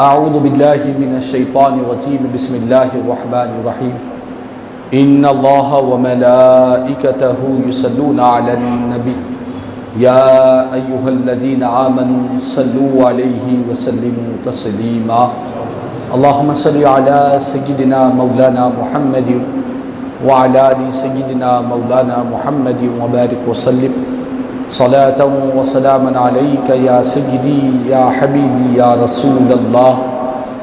اعوذ باللہ من الشیطان الرجیم بسم اللہ الرحمن الرحیم ان اللہ وملائکتہ یصلون علی النبی یا ایہا الذین آمنوا صلوا علیہ وسلموا تسلیما اللہم صل علی سیدنا مولانا محمد وعلی آل سیدنا مولانا محمد وبارک وسلم صلاة و سلاما علیک یا سیدی یا حبیبی یا رسول اللہ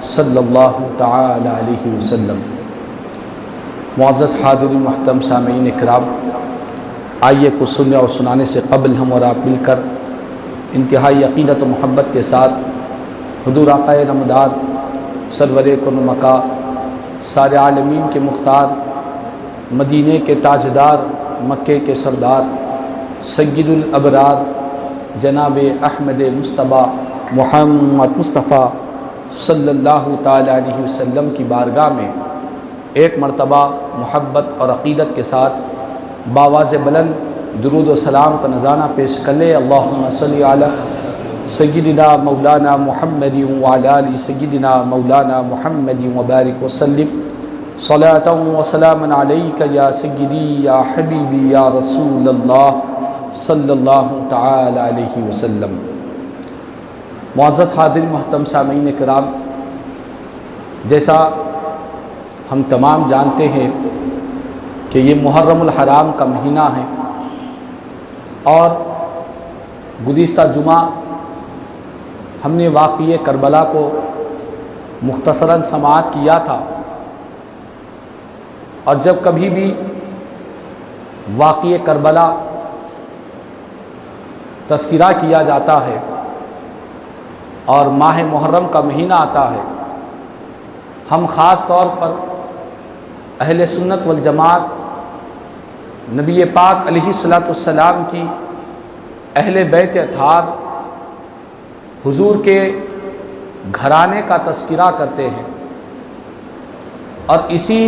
صلی اللہ تعالی علیہ وسلم۔ معزز حاضرین محترم سامعین اکرام، آئیے کچھ سننے اور سنانے سے قبل ہم اور آپ مل کر انتہائی عقیدت و محبت کے ساتھ حضور آقا نامدار سرور کون مکہ سارے عالمین کے مختار، مدینے کے تاجدار، مکے کے سردار، سید الابرار جناب احمد مصطفیٰ محمد مصطفیٰ صلی اللہ تعالی علیہ وسلم کی بارگاہ میں ایک مرتبہ محبت اور عقیدت کے ساتھ باواز بلند درود و سلام کا نذرانہ پیش کر لے۔ اللہم صلی علی سیدنا مولانا محمد وعلی آل سیدنا مولانا محمد وبارک وسلم صلاۃ و سلاما علیک یا سیدی یا حبیبی یا رسول اللہ صلی اللہ تعالی علیہ وسلم۔ معزز حاضرین محترم سامعین کرام، جیسا ہم تمام جانتے ہیں کہ یہ محرم الحرام کا مہینہ ہے، اور گزشتہ جمعہ ہم نے واقعہ کربلا کو مختصراً سماعت کیا تھا، اور جب کبھی بھی واقعہ کربلا تذکرہ کیا جاتا ہے اور ماہ محرم کا مہینہ آتا ہے، ہم خاص طور پر اہل سنت والجماعت نبی پاک علیہ الصلاۃ والسلام کی اہل بیت اطہار حضور کے گھرانے کا تذکرہ کرتے ہیں، اور اسی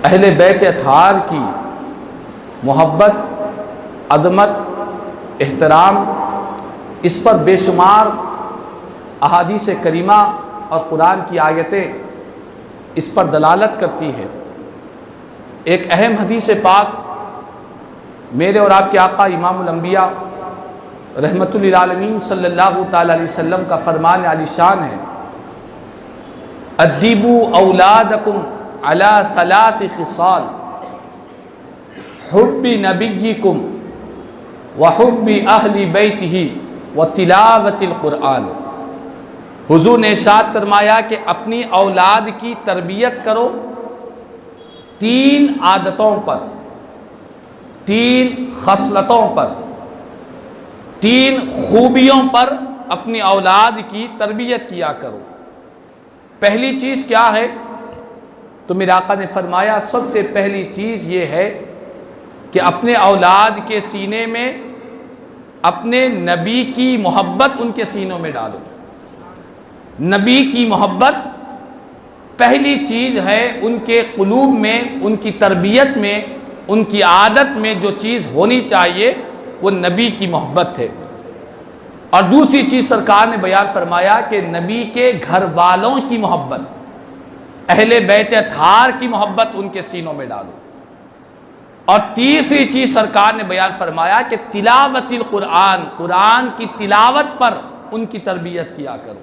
اہل بیت اطہار کی محبت، عظمت، احترام، اس پر بے شمار احادیث کریمہ اور قرآن کی آیتیں اس پر دلالت کرتی ہے۔ ایک اہم حدیث پاک میرے اور آپ کے آقا امام الانبیاء رحمت للعالمین صلی اللہ تعالی علیہ وسلم کا فرمان عالی شان ہے، ادبوا اولادکم علی ثلاث خصال حب نبیکم وحب اہل بیتہ وتلاوت القرآن۔ حضور نے ارشاد فرمایا کہ اپنی اولاد کی تربیت کرو تین عادتوں پر، تین خصلتوں پر، تین خوبیوں پر اپنی اولاد کی تربیت کیا کرو۔ پہلی چیز کیا ہے؟ تو میرے آقا نے فرمایا سب سے پہلی چیز یہ ہے کہ اپنے اولاد کے سینے میں اپنے نبی کی محبت ان کے سینوں میں ڈالو۔ نبی کی محبت پہلی چیز ہے، ان کے قلوب میں، ان کی تربیت میں، ان کی عادت میں جو چیز ہونی چاہیے وہ نبی کی محبت ہے۔ اور دوسری چیز سرکار نے بیان فرمایا کہ نبی کے گھر والوں کی محبت، اہل بیت اطہار کی محبت ان کے سینوں میں ڈالو۔ اور تیسری چیز سرکار نے بیان فرمایا کہ تلاوت القرآن، قرآن کی تلاوت پر ان کی تربیت کیا کرو۔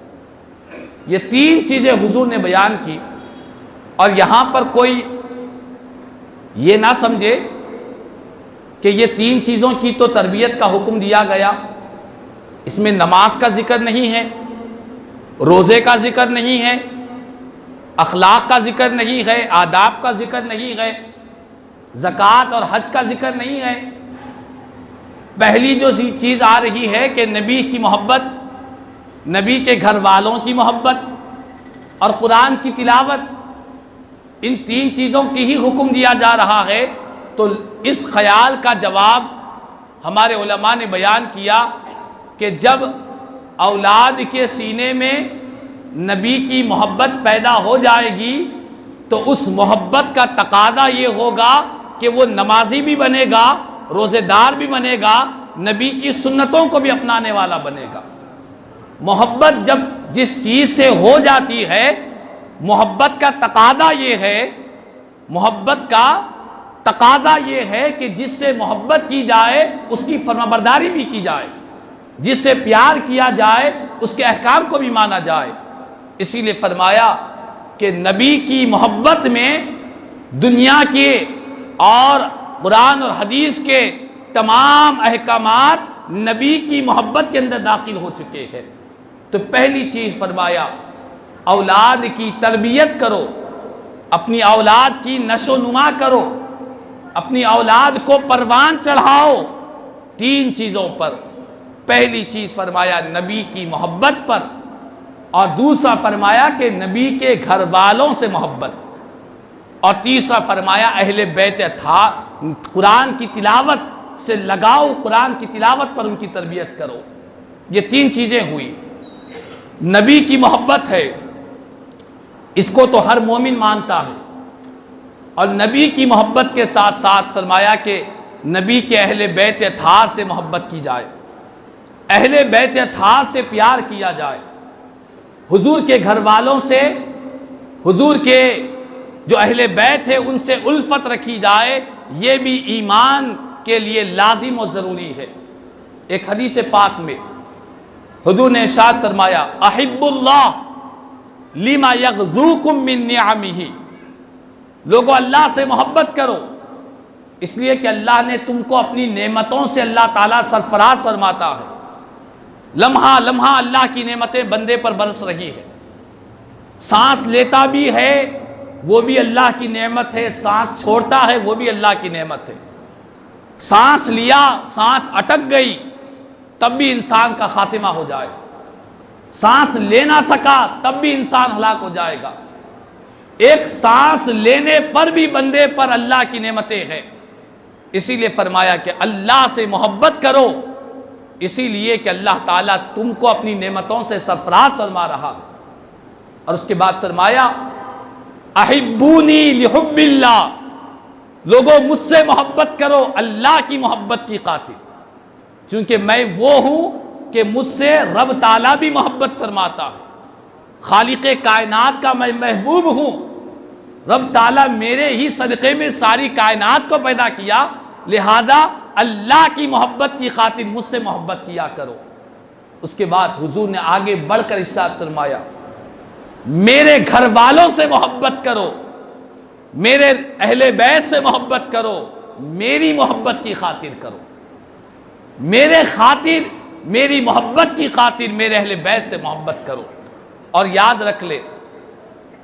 یہ تین چیزیں حضور نے بیان کی، اور یہاں پر کوئی یہ نہ سمجھے کہ یہ تین چیزوں کی تو تربیت کا حکم دیا گیا، اس میں نماز کا ذکر نہیں ہے، روزے کا ذکر نہیں ہے، اخلاق کا ذکر نہیں ہے، آداب کا ذکر نہیں ہے، زکوٰۃ اور حج کا ذکر نہیں ہے۔ پہلی جو چیز آ رہی ہے کہ نبی کی محبت، نبی کے گھر والوں کی محبت اور قرآن کی تلاوت، ان تین چیزوں کی ہی حکم دیا جا رہا ہے۔ تو اس خیال کا جواب ہمارے علماء نے بیان کیا کہ جب اولاد کے سینے میں نبی کی محبت پیدا ہو جائے گی تو اس محبت کا تقاضا یہ ہوگا کہ وہ نمازی بھی بنے گا، روزے دار بھی بنے گا، نبی کی سنتوں کو بھی اپنانے والا بنے گا۔ محبت جب جس چیز سے ہو جاتی ہے، محبت کا تقاضا یہ ہے، محبت کا تقاضا یہ ہے کہ جس سے محبت کی جائے اس کی فرمانبرداری بھی کی جائے، جس سے پیار کیا جائے اس کے احکام کو بھی مانا جائے۔ اسی لیے فرمایا کہ نبی کی محبت میں دنیا کے اور قرآن اور حدیث کے تمام احکامات نبی کی محبت کے اندر داخل ہو چکے ہیں۔ تو پہلی چیز فرمایا اولاد کی تربیت کرو، اپنی اولاد کی نشو و نما کرو، اپنی اولاد کو پروان چڑھاؤ تین چیزوں پر۔ پہلی چیز فرمایا نبی کی محبت پر، اور دوسرا فرمایا کہ نبی کے گھر والوں سے محبت، اور تیسرا فرمایا اہل بیت اطہار قرآن کی تلاوت سے لگاؤ، قرآن کی تلاوت پر ان کی تربیت کرو۔ یہ تین چیزیں ہوئی۔ نبی کی محبت ہے، اس کو تو ہر مومن مانتا ہے، اور نبی کی محبت کے ساتھ ساتھ فرمایا کہ نبی کے اہل بیت اطہار سے محبت کی جائے، اہل بیت اطہار سے پیار کیا جائے، حضور کے گھر والوں سے، حضور کے جو اہل بیت ہے ان سے الفت رکھی جائے، یہ بھی ایمان کے لیے لازم و ضروری ہے۔ ایک حدیث پاک میں حضور نے ارشاد فرمایا احب اللہ لما یغزوکم من نعمہ، لوگو اللہ سے محبت کرو اس لیے کہ اللہ نے تم کو اپنی نعمتوں سے اللہ تعالیٰ سرفراز فرماتا ہے۔ لمحہ لمحہ اللہ کی نعمتیں بندے پر برس رہی ہے، سانس لیتا بھی ہے وہ بھی اللہ کی نعمت ہے، سانس چھوڑتا ہے وہ بھی اللہ کی نعمت ہے، سانس لیا سانس اٹک گئی تب بھی انسان کا خاتمہ ہو جائے، سانس لے نہ سکا تب بھی انسان ہلاک ہو جائے گا۔ ایک سانس لینے پر بھی بندے پر اللہ کی نعمتیں ہیں، اسی لیے فرمایا کہ اللہ سے محبت کرو، اسی لیے کہ اللہ تعالیٰ تم کو اپنی نعمتوں سے سرفراز فرما رہا۔ اور اس کے بعد فرمایا احبونی لحب اللہ، لوگوں مجھ سے محبت کرو اللہ کی محبت کی خاطر، چونکہ میں وہ ہوں کہ مجھ سے رب تعالیٰ بھی محبت فرماتا ہے، خالق کائنات کا میں محبوب ہوں، رب تعالیٰ میرے ہی صدقے میں ساری کائنات کو پیدا کیا، لہذا اللہ کی محبت کی خاطر مجھ سے محبت کیا کرو۔ اس کے بعد حضور نے آگے بڑھ کر ارشاد فرمایا میرے گھر والوں سے محبت کرو، میرے اہل بیت سے محبت کرو، میری محبت کی خاطر کرو، میرے خاطر میری محبت کی خاطر میرے اہل بیت سے محبت کرو۔ اور یاد رکھ لے،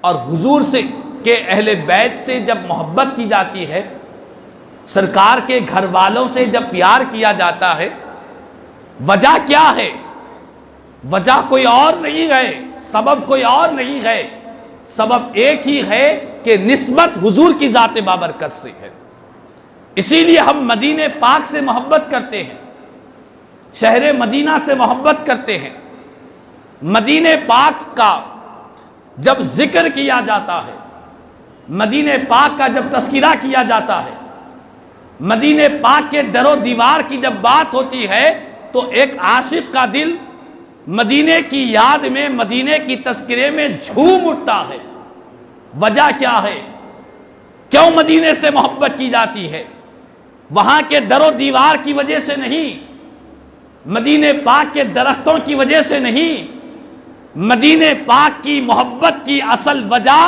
اور حضور سے کہ اہل بیت سے جب محبت کی جاتی ہے، سرکار کے گھر والوں سے جب پیار کیا جاتا ہے، وجہ کیا ہے؟ وجہ کوئی اور نہیں ہے، سبب کوئی اور نہیں ہے، سبب ایک ہی ہے کہ نسبت حضور کی ذات بابرکت سے ہے۔ اسی لیے ہم مدینہ پاک سے محبت کرتے ہیں، شہر مدینہ سے محبت کرتے ہیں۔ مدینہ پاک کا جب ذکر کیا جاتا ہے، مدینہ پاک کا جب تذکرہ کیا جاتا ہے، مدینہ پاک کے در و دیوار کی جب بات ہوتی ہے تو ایک عاشق کا دل مدینہ کی یاد میں، مدینہ کی تذکرے میں جھوم اٹھتا ہے۔ وجہ کیا ہے؟ کیوں مدینہ سے محبت کی جاتی ہے؟ وہاں کے در و دیوار کی وجہ سے نہیں، مدینہ پاک کے درختوں کی وجہ سے نہیں، مدینہ پاک کی محبت کی اصل وجہ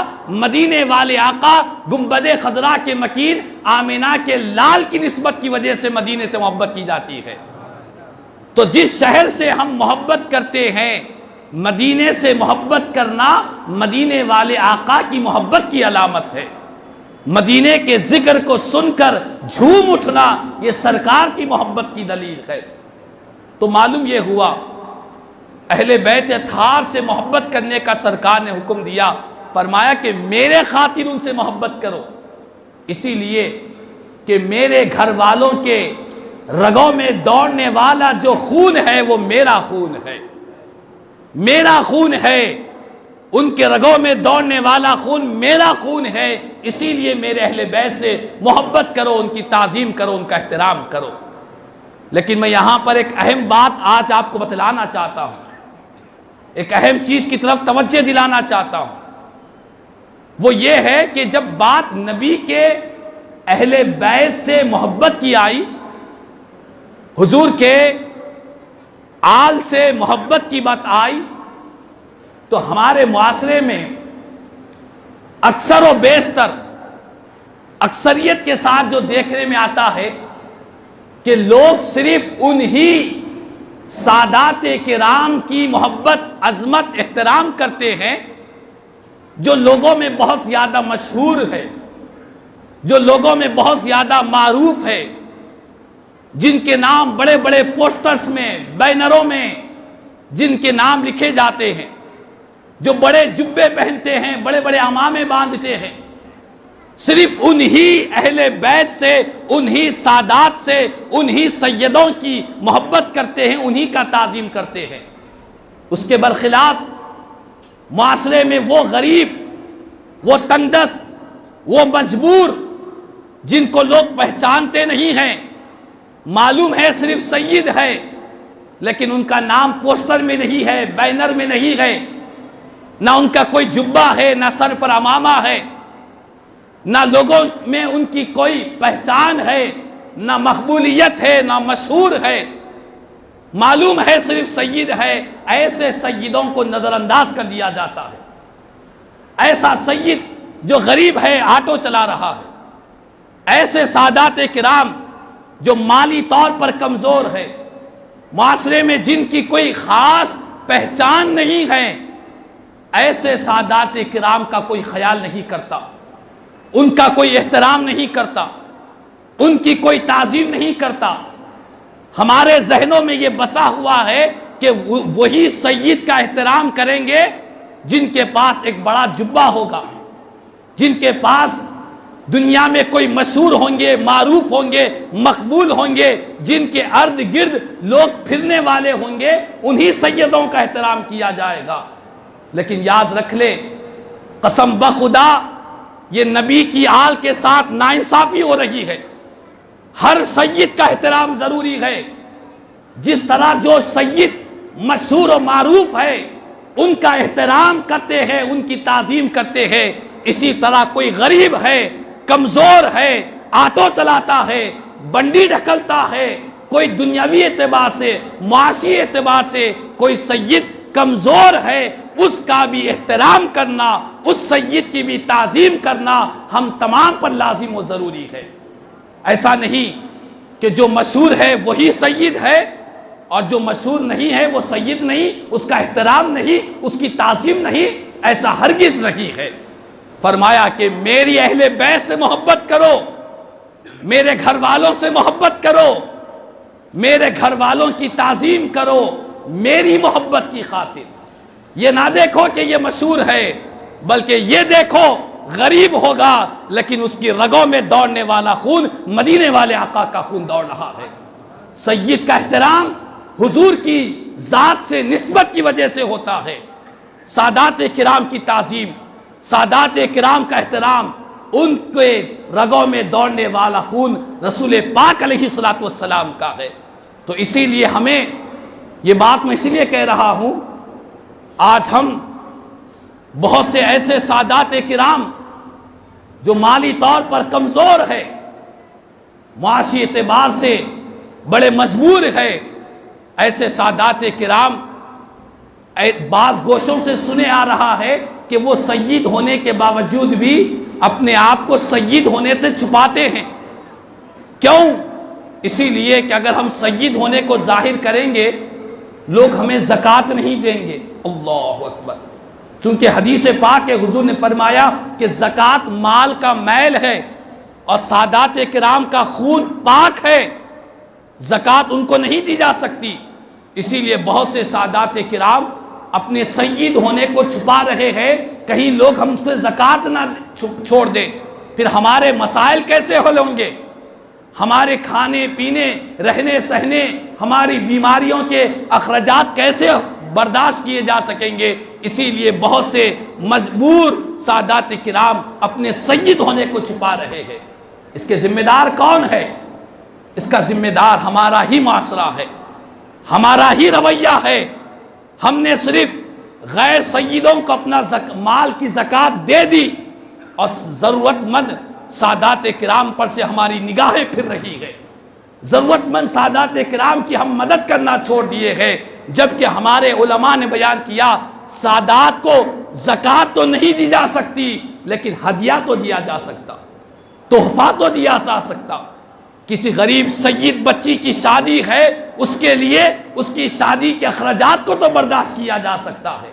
مدینہ والے آقا گنبد خضرا کے مکین آمینہ کے لال کی نسبت کی وجہ سے مدینہ سے محبت کی جاتی ہے۔ تو جس شہر سے ہم محبت کرتے ہیں، مدینہ سے محبت کرنا مدینہ والے آقا کی محبت کی علامت ہے۔ مدینہ کے ذکر کو سن کر جھوم اٹھنا یہ سرکار کی محبت کی دلیل ہے۔ تو معلوم یہ ہوا اہل بیت اطہار سے محبت کرنے کا سرکار نے حکم دیا، فرمایا کہ میرے خاطر ان سے محبت کرو، اسی لیے کہ میرے گھر والوں کے رگوں میں دوڑنے والا جو خون ہے وہ میرا خون ہے، میرا خون ہے، ان کے رگوں میں دوڑنے والا خون میرا خون ہے، اسی لیے میرے اہل بیت سے محبت کرو، ان کی تعظیم کرو، ان کا احترام کرو۔ لیکن میں یہاں پر ایک اہم بات آج آپ کو بتلانا چاہتا ہوں ایک اہم چیز کی طرف توجہ دلانا چاہتا ہوں، وہ یہ ہے کہ جب بات نبی کے اہل بیت سے محبت کی آئی، حضور کے آل سے محبت کی بات آئی، تو ہمارے معاشرے میں اکثر و بیشتر اکثریت کے ساتھ جو دیکھنے میں آتا ہے کہ لوگ صرف انہی سادات کرام کی محبت، عظمت، احترام کرتے ہیں جو لوگوں میں بہت زیادہ مشہور ہے، جو لوگوں میں بہت زیادہ معروف ہے، جن کے نام بڑے بڑے پوسٹرز میں، بینروں میں جن کے نام لکھے جاتے ہیں، جو بڑے جبے پہنتے ہیں، بڑے بڑے عمامے باندھتے ہیں، صرف انہی اہل بیت سے، انہی سادات سے، انہی سیدوں کی محبت کرتے ہیں، انہی کا تعظیم کرتے ہیں۔ اس کے برخلاف معاشرے میں وہ غریب، وہ تندرست، وہ مجبور، جن کو لوگ پہچانتے نہیں ہیں، معلوم ہے صرف سید ہے، لیکن ان کا نام پوسٹر میں نہیں ہے، بینر میں نہیں ہے، نہ ان کا کوئی جبہ ہے، نہ سر پر عمامہ ہے، نہ لوگوں میں ان کی کوئی پہچان ہے، نہ مقبولیت ہے، نہ مشہور ہے، معلوم ہے صرف سید ہے۔ ایسے سیدوں کو نظر انداز کر دیا جاتا ہے۔ ایسا سید جو غریب ہے، آٹو چلا رہا ہے، ایسے سادات کرام جو مالی طور پر کمزور ہے، معاشرے میں جن کی کوئی خاص پہچان نہیں ہے، ایسے سادات کرام کا کوئی خیال نہیں کرتا، ان کا کوئی احترام نہیں کرتا، ان کی کوئی تعظیم نہیں کرتا۔ ہمارے ذہنوں میں یہ بسا ہوا ہے کہ وہی سید کا احترام کریں گے جن کے پاس ایک بڑا جبہ ہوگا، جن کے پاس دنیا میں کوئی مشہور ہوں گے، معروف ہوں گے، مقبول ہوں گے، جن کے ارد گرد لوگ پھرنے والے ہوں گے، انہی سیدوں کا احترام کیا جائے گا۔ لیکن یاد رکھ لے، قسم بخدا یہ نبی کی آل کے ساتھ ناانصافی ہو رہی ہے۔ ہر سید کا احترام ضروری ہے۔ جس طرح جو سید مشہور و معروف ہے ان کا احترام کرتے ہیں، ان کی تعظیم کرتے ہیں، اسی طرح کوئی غریب ہے، کمزور ہے، آٹو چلاتا ہے، بنڈی ڈھکلتا ہے، کوئی دنیاوی اعتبار سے، معاشی اعتبار سے کوئی سید کمزور ہے، اس کا بھی احترام کرنا، اس سید کی بھی تعظیم کرنا ہم تمام پر لازم و ضروری ہے۔ ایسا نہیں کہ جو مشہور ہے وہی سید ہے اور جو مشہور نہیں ہے وہ سید نہیں، اس کا احترام نہیں، اس کی تعظیم نہیں، ایسا ہرگز نہیں ہے۔ فرمایا کہ میری اہل بیت سے محبت کرو، میرے گھر والوں سے محبت کرو، میرے گھر والوں کی تعظیم کرو، میری محبت کی خاطر۔ یہ نہ دیکھو کہ یہ مشہور ہے، بلکہ یہ دیکھو غریب ہوگا لیکن اس کی رگوں میں دوڑنے والا خون مدینے والے آقا کا خون دوڑ رہا ہے۔ سید کا احترام حضور کی ذات سے نسبت کی وجہ سے ہوتا ہے۔ سادات کرام کی تعظیم، سادات کرام کا احترام، ان کے رگوں میں دوڑنے والا خون رسول پاک علیہ الصلوۃ والسلام کا ہے۔ تو اسی لیے ہمیں یہ بات میں اسی لیے کہہ رہا ہوں، آج ہم بہت سے ایسے سادات کرام جو مالی طور پر کمزور ہے، معاشی اعتبار سے بڑے مجبور ہے، ایسے سادات کرام بعض گوشوں سے سنے آ رہا ہے کہ وہ سید ہونے کے باوجود بھی اپنے آپ کو سید ہونے سے چھپاتے ہیں۔ کیوں؟ اسی لیے کہ اگر ہم سید ہونے کو ظاہر کریں گے لوگ ہمیں زکوٰۃ نہیں دیں گے۔ اللہ اکبر! چونکہ حدیث پاک ہے، حضور نے فرمایا کہ زکوٰۃ مال کا میل ہے اور سادات کرام کا خون پاک ہے، زکوٰۃ ان کو نہیں دی جا سکتی۔ اسی لیے بہت سے سادات کرام اپنے سید ہونے کو چھپا رہے ہیں، کہیں لوگ ہم سے زکوٰۃ نہ چھوڑ دیں، پھر ہمارے مسائل کیسے حل ہوں گے، ہمارے کھانے پینے، رہنے سہنے، ہماری بیماریوں کے اخراجات کیسے برداشت کیے جا سکیں گے۔ اسی لیے بہت سے مجبور سادات کرام اپنے سید ہونے کو چھپا رہے ہیں۔ اس کے ذمہ دار کون ہے؟ اس کا ذمہ دار ہمارا ہی معاشرہ ہے، ہمارا ہی رویہ ہے۔ ہم نے صرف غیر سیدوں کو اپنا مال کی زکوٰۃ دے دی اور ضرورت مند سادات کرام پر سے ہماری نگاہیں پھر رہی ہے، ضرورت مند سادات کرام کی ہم مدد کرنا چھوڑ دیے ہیں، جبکہ ہمارے علماء نے بیان کیا سادات کو زکوٰۃ تو نہیں دی جا سکتی لیکن ہدیہ تو دیا جا سکتا، تحفہ تو دیا جا سکتا۔ کسی غریب سید بچی کی شادی ہے، اس کے لیے اس کی شادی کے اخراجات کو تو برداشت کیا جا سکتا ہے۔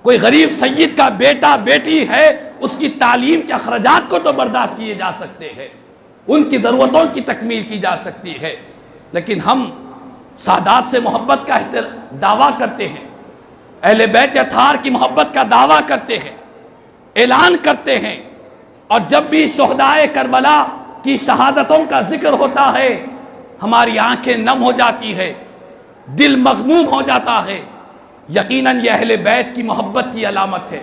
کوئی غریب سید کا بیٹا بیٹی ہے، اس کی تعلیم کے اخراجات کو تو برداشت کیے جا سکتے ہیں، ان کی ضرورتوں کی تکمیل کی جا سکتی ہے۔ لیکن ہم سادات سے محبت کا دعویٰ کرتے ہیں، اہل بیت اطہار کی محبت کا دعویٰ کرتے ہیں، اعلان کرتے ہیں، اور جب بھی شہدائے کربلا کی شہادتوں کا ذکر ہوتا ہے ہماری آنکھیں نم ہو جاتی ہے، دل مغموم ہو جاتا ہے۔ یقیناً یہ اہل بیت کی محبت کی علامت ہے،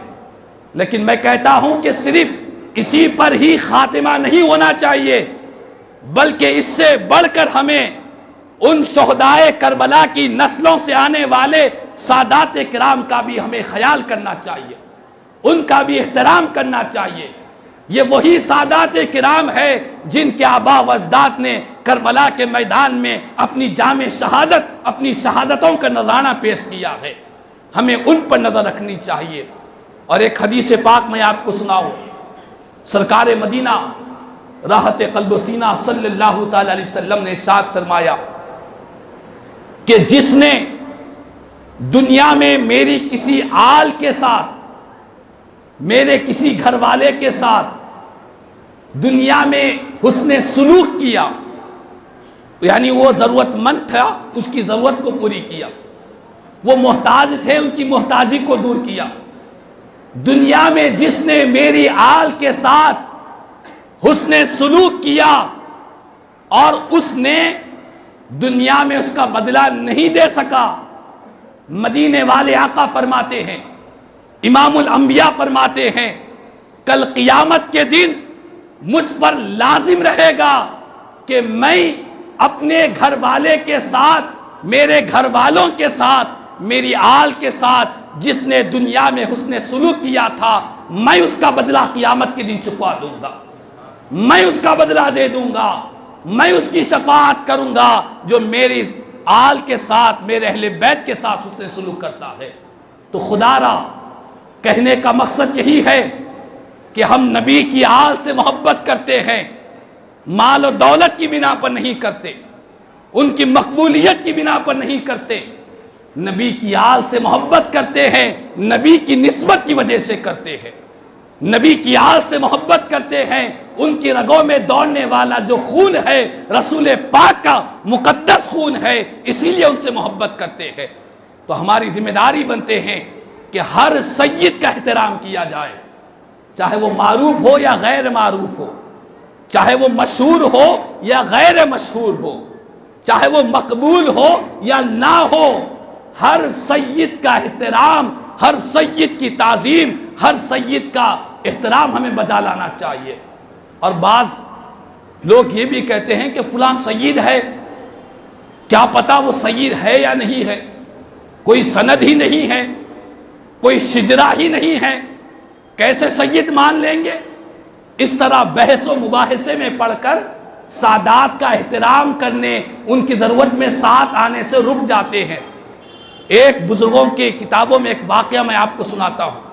لیکن میں کہتا ہوں کہ صرف اسی پر ہی خاتمہ نہیں ہونا چاہیے، بلکہ اس سے بڑھ کر ہمیں ان شہدائے کربلا کی نسلوں سے آنے والے سادات کرام کا بھی ہمیں خیال کرنا چاہیے، ان کا بھی احترام کرنا چاہیے۔ یہ وہی سادات کرام ہے جن کے آبا و اجداد نے کربلا کے میدان میں اپنی جام شہادت، اپنی شہادتوں کا نذرانہ پیش کیا ہے، ہمیں ان پر نظر رکھنی چاہیے۔ اور ایک حدیث پاک میں آپ کو سناؤں، سرکار مدینہ راحت قلب و سینہ صلی اللہ تعالی علیہ وسلم نے ارشاد فرمایا کہ جس نے دنیا میں میری کسی آل کے ساتھ، میرے کسی گھر والے کے ساتھ دنیا میں حسن سلوک کیا، یعنی وہ ضرورت مند تھا، اس کی ضرورت کو پوری کیا، وہ محتاج تھے، ان کی محتاجی کو دور کیا، دنیا میں جس نے میری آل کے ساتھ حسن سلوک کیا اور اس نے دنیا میں اس کا بدلہ نہیں دے سکا، مدینے والے آقا فرماتے ہیں، امام الانبیاء فرماتے ہیں، کل قیامت کے دن مجھ پر لازم رہے گا کہ میں اپنے گھر والے کے ساتھ، میرے گھر والوں کے ساتھ، میری آل کے ساتھ جس نے دنیا میں حسن سلوک کیا تھا، میں اس کا بدلہ قیامت کے دن چکا دوں گا، میں اس کا بدلہ دے دوں گا، میں اس کی شفاعت کروں گا جو میری آل کے ساتھ، میرے اہل بیت کے ساتھ حسن سلوک کرتا ہے۔ تو خدا را کہنے کا مقصد یہی ہے کہ ہم نبی کی آل سے محبت کرتے ہیں، مال و دولت کی بنا پر نہیں کرتے، ان کی مقبولیت کی بنا پر نہیں کرتے، نبی کی آل سے محبت کرتے ہیں، نبی کی نسبت کی وجہ سے کرتے ہیں، نبی کی آل سے محبت کرتے ہیں، ان کی رگوں میں دوڑنے والا جو خون ہے رسول پاک کا مقدس خون ہے، اسی لیے ان سے محبت کرتے ہیں۔ تو ہماری ذمہ داری بنتے ہیں کہ ہر سید کا احترام کیا جائے، چاہے وہ معروف ہو یا غیر معروف ہو، چاہے وہ مشہور ہو یا غیر مشہور ہو، چاہے وہ مقبول ہو یا نہ ہو، ہر سید کا احترام، ہر سید کی تعظیم، ہر سید کا احترام ہمیں بجا لانا چاہیے۔ اور بعض لوگ یہ بھی کہتے ہیں کہ فلاں سید ہے، کیا پتا وہ سید ہے یا نہیں ہے، کوئی سند ہی نہیں ہے، کوئی شجرہ ہی نہیں ہے، کیسے سید مان لیں گے؟ اس طرح بحث و مباحثے میں پڑھ کر سادات کا احترام کرنے، ان کی ضرورت میں ساتھ آنے سے رک جاتے ہیں۔ ایک بزرگوں کی کتابوں میں ایک واقعہ میں آپ کو سناتا ہوں۔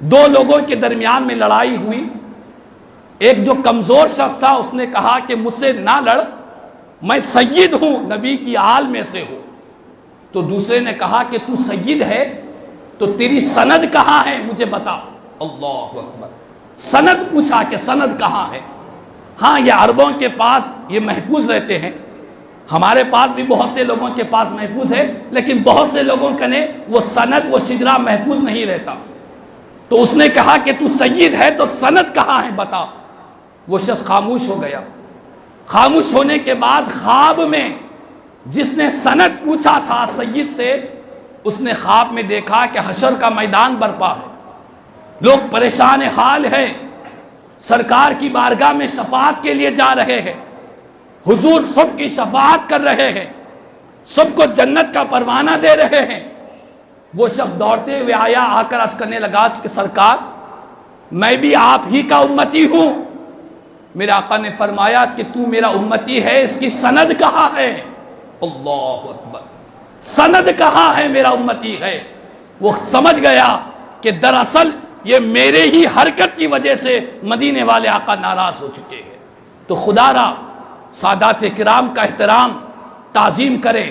دو لوگوں کے درمیان میں لڑائی ہوئی، ایک جو کمزور شخص تھا اس نے کہا کہ مجھ سے نہ لڑ، میں سید ہوں، نبی کی آل میں سے ہوں۔ تو دوسرے نے کہا کہ تو سید ہے تو تیری سند کہاں ہے مجھے بتا۔ اللہ اکبر، سند پوچھا کہ سند کہاں ہے؟ ہاں یہ عربوں کے پاس یہ محفوظ رہتے ہیں، ہمارے پاس بھی بہت سے لوگوں کے پاس محفوظ ہے، لیکن بہت سے لوگوں کا نے وہ سند، وہ شجرہ محفوظ نہیں رہتا۔ تو اس نے کہا کہ تو سید ہے تو سند کہاں ہے بتا۔ وہ شخص خاموش ہو گیا۔ خاموش ہونے کے بعد خواب میں جس نے سند پوچھا تھا سید سے، اس نے خواب میں دیکھا کہ حشر کا میدان برپا ہے، لوگ پریشان حال ہیں، سرکار کی بارگاہ میں شفاعت کے لیے جا رہے ہیں، حضور سب کی شفاعت کر رہے ہیں، سب کو جنت کا پروانہ دے رہے ہیں، وہ شخص دوڑتے ہوئے آیا، آ کر عرض کرنے لگا کہ سرکار میں بھی آپ ہی کا امتی ہوں۔ میرے آقا نے فرمایا کہ تو میرا امتی ہے، اس کی سند کہاں ہے؟ اللہ اکبر، سند کہاں ہے میرا امتی ہے؟ وہ سمجھ گیا کہ دراصل یہ میرے ہی حرکت کی وجہ سے مدینے والے آقا ناراض ہو چکے ہیں۔ تو خدا را سادات کرام کا احترام تعظیم کرے،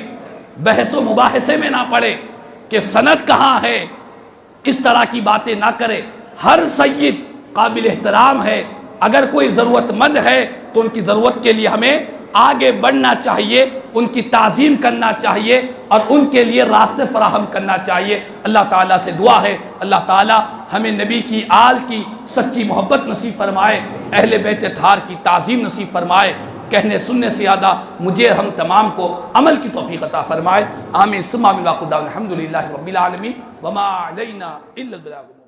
بحث و مباحثے میں نہ پڑے کہ سند کہاں ہے، اس طرح کی باتیں نہ کرے۔ ہر سید قابل احترام ہے، اگر کوئی ضرورت مند ہے تو ان کی ضرورت کے لیے ہمیں آگے بڑھنا چاہیے، ان کی تعظیم کرنا چاہیے اور ان کے لیے راستے فراہم کرنا چاہیے۔ اللہ تعالیٰ سے دعا ہے اللہ تعالیٰ ہمیں نبی کی آل کی سچی محبت نصیب فرمائے، اہل بیت اطہار کی تعظیم نصیب فرمائے، کہنے سننے سے زیادہ مجھے ہم تمام کو عمل کی توفیق عطا فرمائے۔ آمین ثم آمین۔ الحمدللہ رب العالمین وما علینا الا البلاغ۔